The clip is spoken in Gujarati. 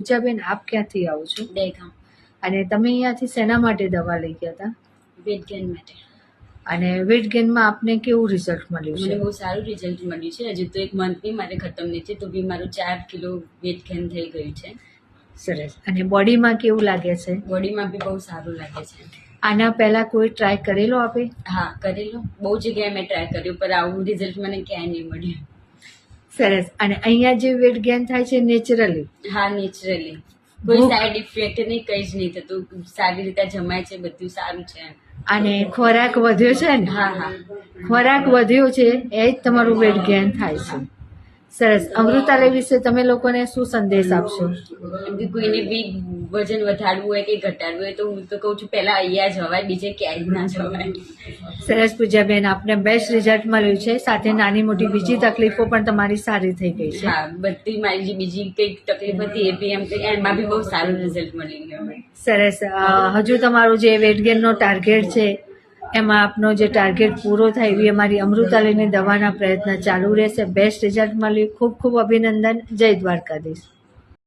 પૂજાબેન, આપ ક્યાંથી આવો છો? દહેગામ. અને તમે અહીંયાથી શેના માટે દવા લઈ ગયા હતા? વેટ ગેઇન માટે. અને વેટ ગેઇનમાં આપને કેવું રિઝલ્ટ મળ્યું મને છે? બહુ સારું રિઝલ્ટ મળ્યું છે. હજુ તો 1 મંથ બી મારે ખતમ નહીં છે, તો બી મારું 4 કિલો વેટ ગેઇન થઈ ગયું છે. સરસ. અને બોડીમાં કેવું લાગે છે? બોડીમાં બી બહુ સારું લાગે છે. આના પહેલા કોઈ ટ્રાય કરેલો આપે? હા, કરેલું. બહુ જગ્યાએ મેં ટ્રાય કર્યું, પણ આવું રિઝલ્ટ મને ક્યાંય નહીં મળ્યું. સરસ. અને અહીંયા જે વેટ ગેઇન થાય છે નેચરલી? હા, નેચરલી. કોઈ સાઈડ ઇફેક્ટ નહીં, કંઈ જ નહીં થતું. સારી રીતે જમાય છે, બધું સારું છે. અને ખોરાક વધ્યો છે ને? હા હા. ખોરાક વધ્યો છે એ જ તમારું વેટ ગેઇન થાય છે. સરસ. અમૃતાલય વિશે તમે લોકોને શું સંદેશ આપશો? કેમ કે કોઈને બી વજન વધારવું હોય કે ઘટાડવું હોય તો હું તો કહું છું પહેલા અહીંયા જવાય, બીજે ક્યાંય ના જવાય. સરસ પૂજાબેન, આપને બેસ્ટ રિઝલ્ટ મળ્યું છે, સાથે નાની મોટી બીજી તકલીફો પણ તમારી સારી થઈ ગઈ છે. હા, બધી મારી જે બીજી કંઈક તકલીફ હતી એ બી એમાં બી બહુ સારું રિઝલ્ટ મળી ગયું. સરસ. હજુ તમારું જે વેટ ગેઇનનો ટાર્ગેટ છે એમાં આપનો જે ટાર્ગેટ પૂરો થાય એવી અમારી અમૃતાલયની દવાના પ્રયત્ન ચાલુ રહેશે. બેસ્ટ રિઝલ્ટ મળ્યું. ખૂબ ખૂબ અભિનંદન. જય દ્વારકાધીશ.